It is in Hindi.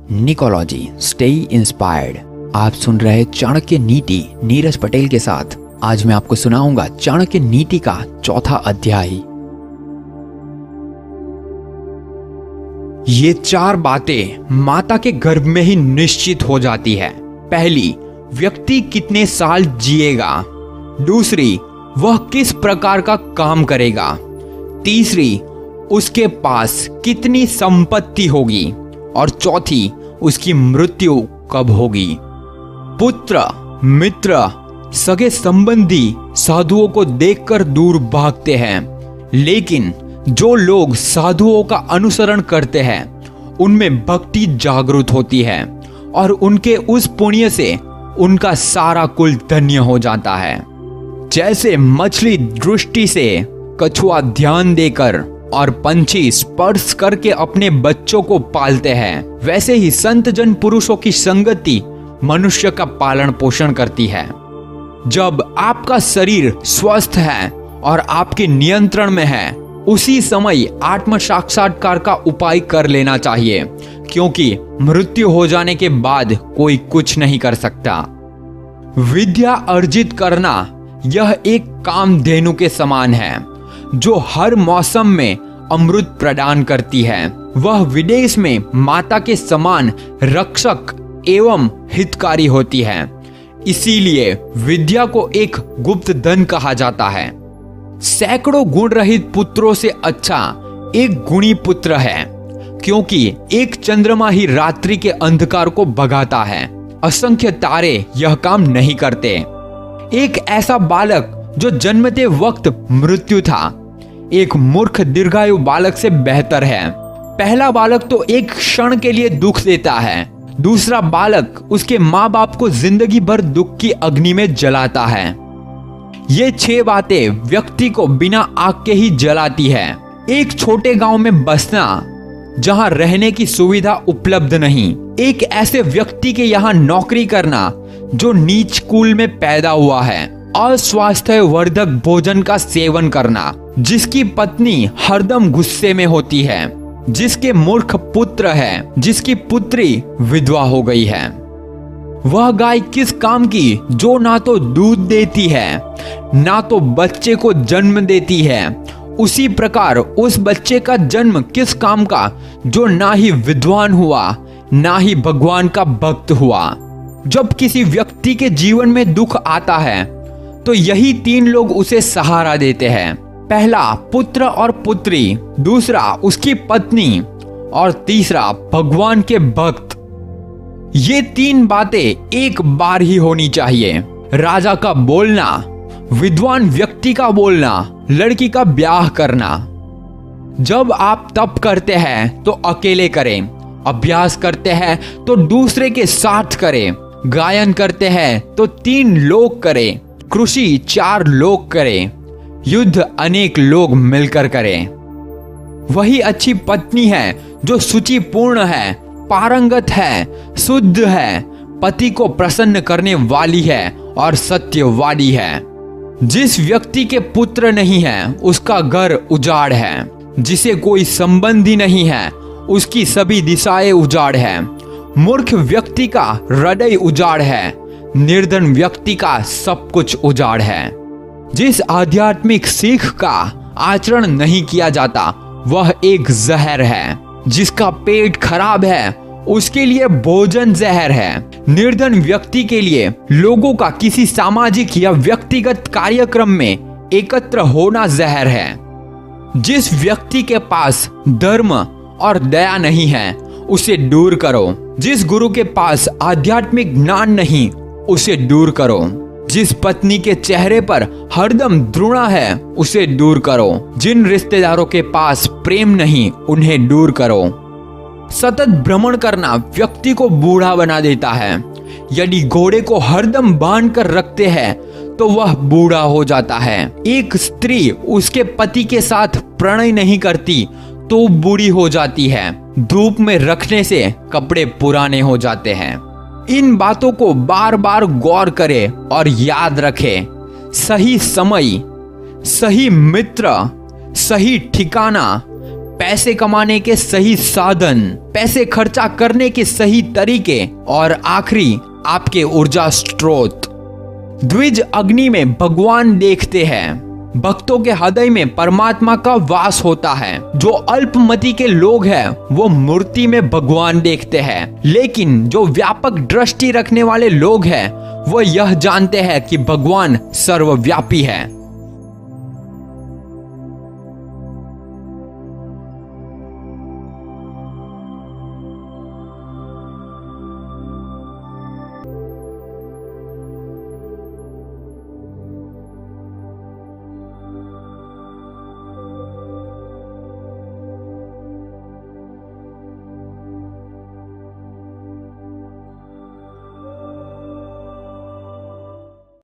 निकोलॉजी, स्टे इंस्पायर्ड। आप सुन रहे चाणक्य नीति नीरज पटेल के साथ। आज मैं आपको सुनाऊंगा चाणक्य नीति का चौथा अध्याय। ये 4 बातें माता के गर्भ में ही निश्चित हो जाती है। पहली, व्यक्ति कितने साल जिएगा। दूसरी, वह किस प्रकार का काम करेगा। तीसरी, उसके पास कितनी संपत्ति होगी। और चौथी, उसकी मृत्यु कब होगी। पुत्र, मित्र, सगे संबंधी साधुओं को देखकर दूर भागते हैं, लेकिन जो लोग साधुओं का अनुसरण करते हैं उनमें भक्ति जागृत होती है और उनके उस पुण्य से उनका सारा कुल धन्य हो जाता है। जैसे मछली दृष्टि से, कछुआ ध्यान देकर और पंछी स्पर्श करके अपने बच्चों को पालते हैं, वैसे ही संत जन पुरुषों की संगति मनुष्य का पालन पोषण करती है। जब आपका शरीर स्वस्थ है और आपके नियंत्रण में है, उसी समय आत्म साक्षात्कार का उपाय कर लेना चाहिए, क्योंकि मृत्यु हो जाने के बाद कोई कुछ नहीं कर सकता। विद्या अर्जित करना यह एक कामधेनु के समान है, जो हर मौसम में अमृत प्रदान करती है। वह विदेश में माता के समान रक्षक एवं हितकारी होती है। इसीलिए विद्या को एक गुप्त धन कहा जाता है। सैकड़ों गुण रहित पुत्रों से अच्छा एक गुणी पुत्र है, क्योंकि एक चंद्रमा ही रात्रि के अंधकार को भगाता है। असंख्य तारे यह काम नहीं करते। एक ऐसा बालक जो जन्मते वक्त मृत्यु था, एक मूर्ख दीर्घायु बालक से बेहतर है। पहला बालक तो एक क्षण के लिए दुख देता है, दूसरा बालक उसके माँ बाप को जिंदगी भर दुख की अग्नि में जलाता है। ये 6 बातें व्यक्ति को बिना आग के ही जलाती है। एक छोटे गांव में बसना, जहां रहने की सुविधा उपलब्ध नहीं। एक ऐसे व्यक्ति के यहाँ नौकरी करना जो नीच कुल में पैदा हुआ है। अस्वास्थ्य वर्धक भोजन का सेवन करना, जिसकी पत्नी हरदम गुस्से में होती है, जिसके मूर्ख पुत्र है, जिसकी पुत्री विधवा हो गई है। वह गाय किस काम की जो ना तो दूध देती है, ना तो बच्चे को जन्म देती है। उसी प्रकार उस बच्चे का जन्म किस काम का जो ना ही विद्वान हुआ, ना ही भगवान का भक्त हुआ। जब किसी व्यक्ति के जीवन में दुख आता है तो यही 3 लोग उसे सहारा देते हैं। पहला पुत्र और पुत्री, दूसरा उसकी पत्नी और तीसरा भगवान के भक्त। ये 3 बातें एक बार ही होनी चाहिए। राजा का बोलना, विद्वान व्यक्ति का बोलना, लड़की का ब्याह करना। जब आप तप करते हैं तो अकेले करें, अभ्यास करते हैं तो दूसरे के साथ करें, गायन करते हैं तो 3 लोग करें, कृषि 4 लोग करें, युद्ध अनेक लोग मिलकर करें। वही अच्छी पत्नी है जो शुचिपूर्ण है, पारंगत है, शुद्ध है, पति को प्रसन्न करने वाली है और सत्यवादी है। जिस व्यक्ति के पुत्र नहीं है उसका घर उजाड़ है, जिसे कोई संबंधी नहीं है उसकी सभी दिशाएं उजाड़ है। मूर्ख व्यक्ति का हृदय उजाड़ है, निर्धन व्यक्ति का सब कुछ उजाड़ है। जिस आध्यात्मिक सीख का आचरण नहीं किया जाता वह एक जहर है। जिसका पेट खराब है उसके लिए भोजन जहर है। निर्धन व्यक्ति के लिए लोगों का किसी सामाजिक या व्यक्तिगत कार्यक्रम में एकत्र होना जहर है। जिस व्यक्ति के पास धर्म और दया नहीं है उसे दूर करो। जिस गुरु के पास आध्यात्मिक ज्ञान नहीं उसे दूर करो। जिस पत्नी के चेहरे पर हरदम द्रुणा है उसे दूर करो। जिन रिश्तेदारों के पास प्रेम नहीं उन्हें दूर करो। सतत भ्रमण करना व्यक्ति को बूढ़ा बना देता है। यदि घोड़े को हरदम बांध कर रखते हैं तो वह बूढ़ा हो जाता है। एक स्त्री उसके पति के साथ प्रणय नहीं करती तो बूढ़ी हो जाती है। धूप में रखने से कपड़े पुराने हो जाते हैं। इन बातों को बार बार गौर करें और याद रखें। सही समय, सही मित्र, सही ठिकाना, पैसे कमाने के सही साधन, पैसे खर्चा करने के सही तरीके और आखिरी आपके ऊर्जा स्रोत। द्विज अग्नि में भगवान देखते हैं। भक्तों के हृदय में परमात्मा का वास होता है। जो अल्पमति के लोग हैं वो मूर्ति में भगवान देखते हैं, लेकिन जो व्यापक दृष्टि रखने वाले लोग हैं वो यह जानते हैं कि भगवान सर्वव्यापी है।